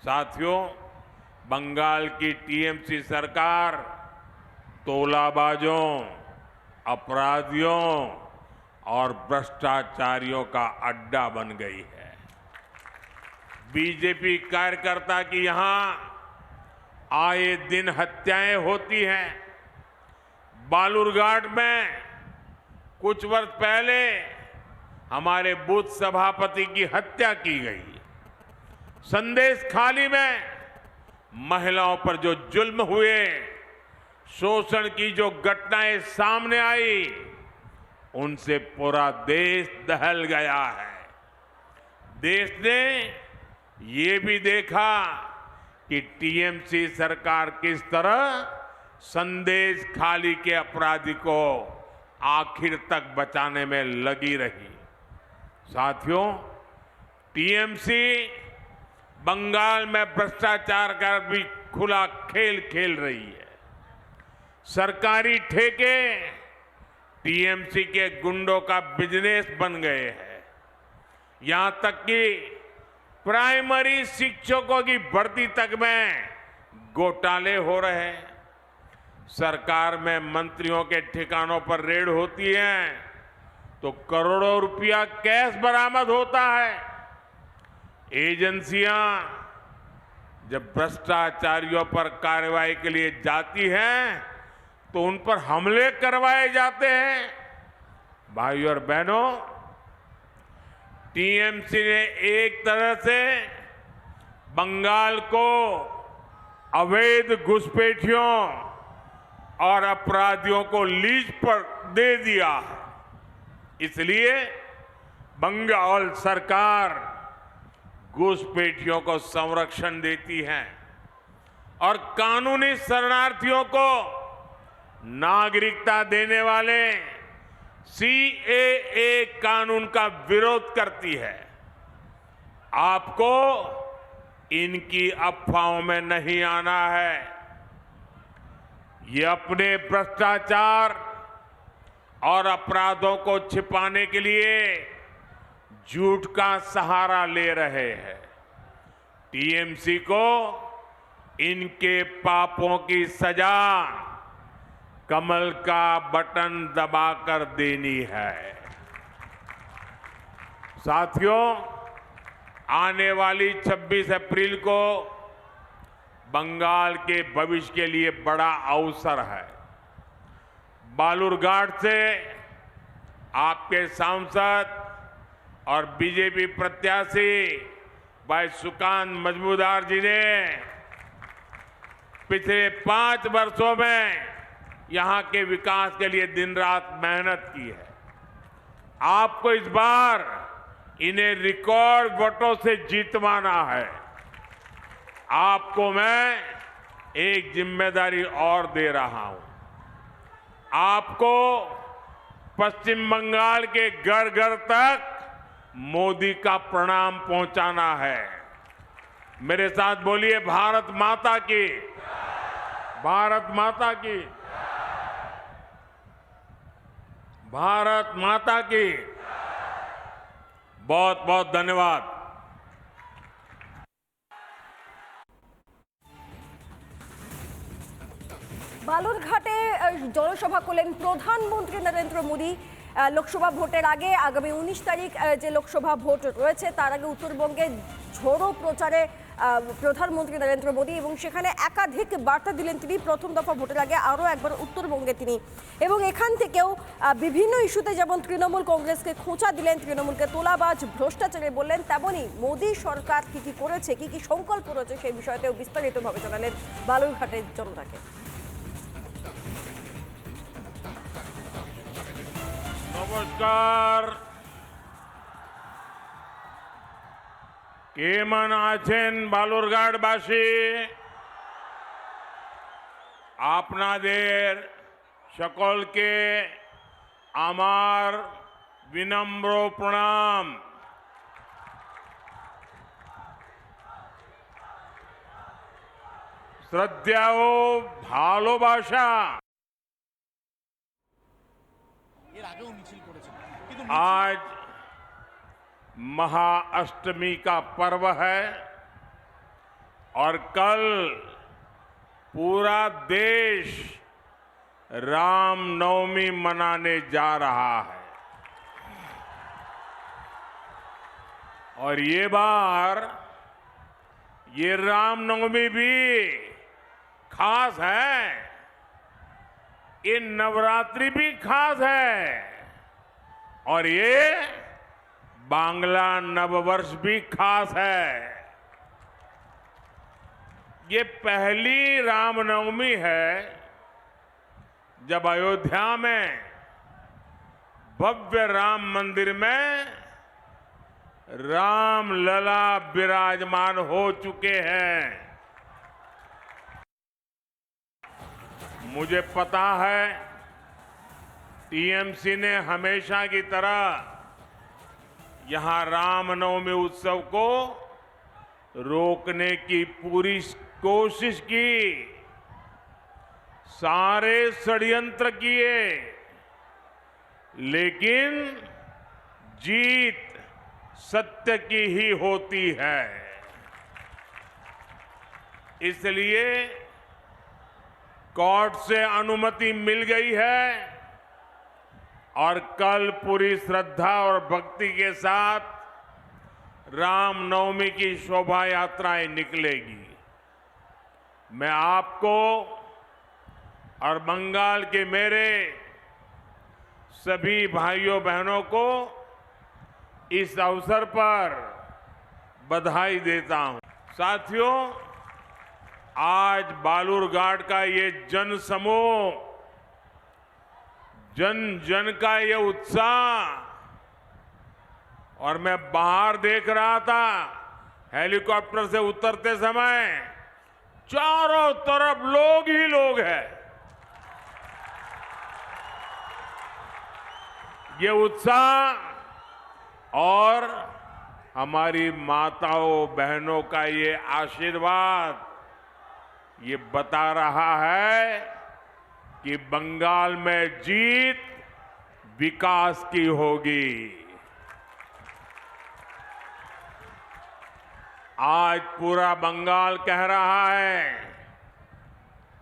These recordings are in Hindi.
साथियों, बंगाल की टीएमसी सरकार तोलाबाजों, अपराधियों और भ्रष्टाचारियों का अड्डा बन गई है। बीजेपी कार्यकर्ता की यहां आए दिन हत्याएं होती हैं। बालूरघाट में कुछ वर्ष पहले हमारे बूथ सभापति की हत्या की गई। संदेश खाली में महिलाओं पर जो जुल्म हुए, शोषण की जो घटनाएं सामने आई, उनसे पूरा देश दहल गया है। देश ने ये भी देखा कि टीएमसी सरकार किस तरह संदेश खाली के अपराधी को आखिर तक बचाने में लगी रही। साथियों, टीएमसी बंगाल में भ्रष्टाचार का भी खुला खेल खेल रही है। सरकारी ठेके टीएमसी के गुंडों का बिजनेस बन गए हैं। यहां तक कि प्राइमरी शिक्षकों की भर्ती तक में घोटाले हो रहे हैं। सरकार में मंत्रियों के ठिकानों पर रेड होती है तो करोड़ों रुपया कैश बरामद होता है। एजेंसियां जब भ्रष्टाचारियों पर कार्रवाई के लिए जाती हैं तो उन पर हमले करवाए जाते हैं। भाइयों और बहनों, टीएमसी ने एक तरह से बंगाल को अवैध घुसपैठियों और अपराधियों को लीज पर दे दिया है। इसलिए बंगाल सरकार घुसपैठियों को संरक्षण देती है और कानूनी शरणार्थियों को नागरिकता देने वाले सीएए कानून का विरोध करती है। आपको इनकी अफवाहों में नहीं आना है। ये अपने भ्रष्टाचार और अपराधों को छिपाने के लिए झूठ का सहारा ले रहे हैं। टीएमसी को इनके पापों की सजा कमल का बटन दबाकर देनी है। साथियों, आने वाली 26 अप्रैल को बंगाल के भविष्य के लिए बड़ा अवसर है। बालूरघाट से आपके सांसद और बीजेपी प्रत्याशी भाई सुकांत मजमूदार जी ने पिछले 5 वर्षों में यहां के विकास के लिए दिन रात मेहनत की है। आपको इस बार इन्हें रिकॉर्ड वोटों से जीतवाना है। आपको मैं एक जिम्मेदारी और दे रहा हूं। आपको पश्चिम बंगाल के घर घर तक मोदी का प्रणाम पहुंचाना है। मेरे साथ बोलिए, भारत माता की, भारत माता की, भारत माता की। बहुत बहुत धन्यवाद। বালুরঘাটে জনসভা করলেন প্রধানমন্ত্রী নরেন্দ্র মোদী। লোকসভা ভোটের আগে আগামী 19 তারিখ যে লোকসভা ভোট রয়েছে তার আগে উত্তরবঙ্গে ঝোড়ো প্রচারে প্রধানমন্ত্রী নরেন্দ্র মোদী এবং সেখানে একাধিক বার্তা দিলেন তিনি। প্রথম দফা ভোটের আগে আরও একবার উত্তরবঙ্গে তিনি এবং এখান থেকেও বিভিন্ন ইস্যুতে যেমন তৃণমূল কংগ্রেসকে খোঁচা দিলেন, তৃণমূলকে তোলাবাজ ভ্রষ্টাচারে বললেন, তেমনই মোদী সরকার কি কি করেছে, কি কি সংকল্প রয়েছে সেই বিষয়তেও বিস্তারিতভাবে জানালেন বালুরঘাটের জনতাকে। নমস্কার। কেমন আছেন বালুরঘাটবাসী? আপনাদের সকলকে আমার বিনম্র প্রণাম। শ্রদ্ধা ও ভালোবাসা। आज महाअष्टमी का पर्व है। और कल पूरा देश रामनवमी मनाने जा रहा है। और ये बार ये रामनवमी भी खास है, ये नवरात्रि भी खास है और ये बांग्ला नववर्ष भी खास है। ये पहली रामनवमी है जब अयोध्या में भव्य राम मंदिर में राम लला विराजमान हो चुके हैं। मुझे पता है टीएमसी ने हमेशा की तरह यहां रामनवमी उत्सव को रोकने की पूरी कोशिश की, सारे षड्यंत्र किए, लेकिन जीत सत्य की ही होती है। इसलिए कोर्ट से अनुमति मिल गई है और कल पूरी श्रद्धा और भक्ति के साथ रामनवमी की शोभा यात्राएं निकलेगी। मैं आपको और बंगाल के मेरे सभी भाइयों बहनों को इस अवसर पर बधाई देता हूं। साथियों, आज बालूरघाट का ये जन समूह, जन जन का ये उत्साह, और मैं बाहर देख रहा था हेलीकॉप्टर से उतरते समय चारों तरफ लोग ही लोग हैं। ये उत्साह और हमारी माताओं बहनों का ये आशीर्वाद ये बता रहा है कि बंगाल में जीत विकास की होगी। आज पूरा बंगाल कह रहा है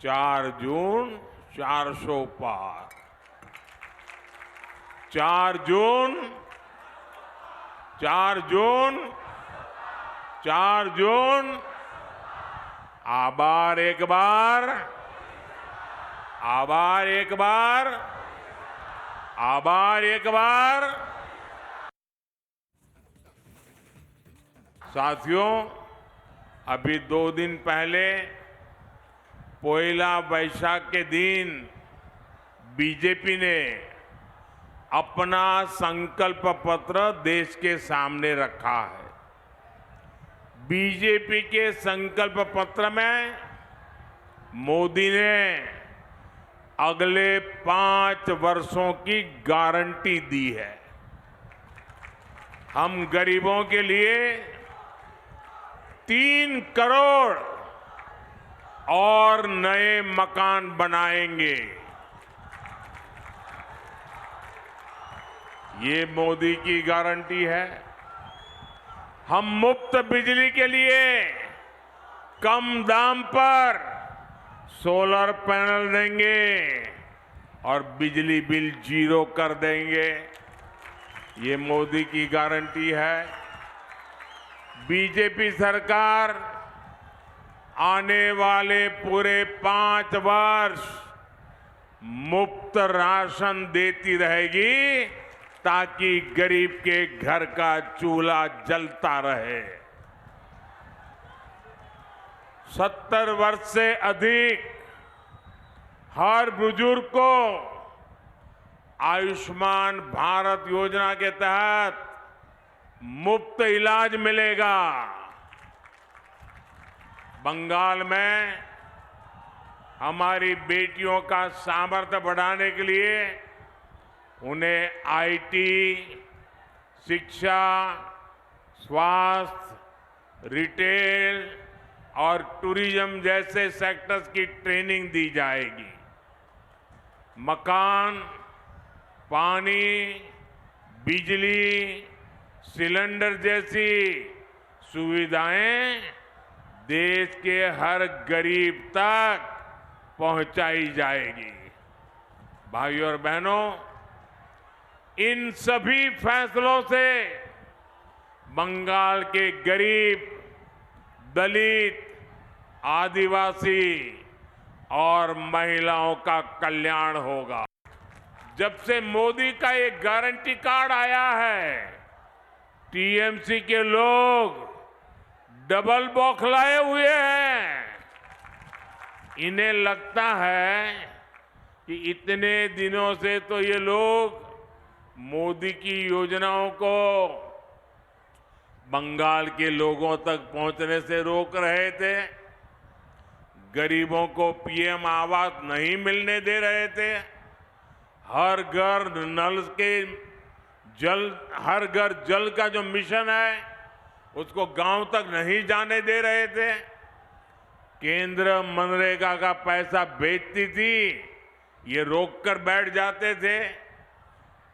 4 जून 400 पार, 4 जून 4 जून 4 जून आभार एक बार, आभार एक बार, आभार एक बार। साथियों, अभी 2 दिन पहले पोइला वैशाख के दिन बीजेपी ने अपना संकल्प पत्र देश के सामने रखा है। बीजेपी के संकल्प पत्र में मोदी ने अगले 5 वर्षों की गारंटी दी है। हम गरीबों के लिए 3 करोड़ और नए मकान बनाएंगे। ये मोदी की गारंटी है। हम मुफ्त बिजली के लिए कम दाम पर सोलर पैनल देंगे और बिजली बिल 0 कर देंगे। ये मोदी की गारंटी है। बीजेपी सरकार आने वाले पूरे 5 वर्ष मुफ्त राशन देती रहेगी ताकि गरीब के घर का चूल्हा जलता रहे। 70 वर्ष से अधिक हर बुजुर्ग को आयुष्मान भारत योजना के तहत मुफ्त इलाज मिलेगा। बंगाल में हमारी बेटियों का सामर्थ्य बढ़ाने के लिए उन्हें आईटी, शिक्षा, स्वास्थ्य, रिटेल और टूरिज्म जैसे सेक्टर्स की ट्रेनिंग दी जाएगी। मकान, पानी, बिजली, सिलेंडर जैसी सुविधाएं देश के हर गरीब तक पहुंचाई जाएगी। भाइयों और बहनों, इन सभी फैसलों से बंगाल के गरीब, दलित, आदिवासी और महिलाओं का कल्याण होगा। जब से मोदी का एक गारंटी कार्ड आया है, टीएमसी के लोग डबल बौखलाए हुए हैं। इन्हें लगता है कि इतने दिनों से तो ये लोग मोदी की योजनाओं को बंगाल के लोगों तक पहुंचने से रोक रहे थे, गरीबों को पीएम आवास नहीं मिलने दे रहे थे, हर घर नल के जल, हर घर जल का जो मिशन है उसको गांव तक नहीं जाने दे रहे थे, केंद्र मनरेगा का पैसा बेचती थी, ये रोक कर बैठ जाते थे।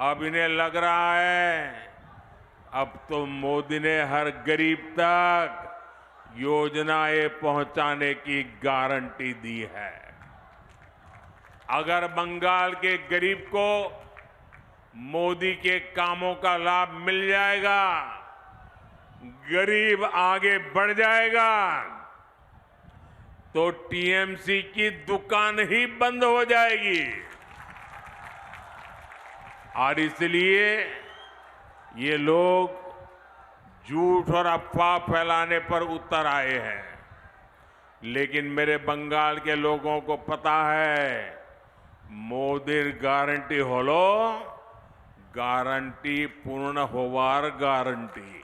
अब इन्हें लग रहा है अब तो मोदी ने हर गरीब तक योजनाएं पहुंचाने की गारंटी दी है। अगर बंगाल के गरीब को मोदी के कामों का लाभ मिल जाएगा, गरीब आगे बढ़ जाएगा, तो टीएमसी की दुकान ही बंद हो जाएगी। और इसलिए ये लोग झूठ और अफवाह फैलाने पर उतर आए हैं। लेकिन मेरे बंगाल के लोगों को पता है, मोदी गारंटी होलो, गारंटी पूर्ण होवार गारंटी।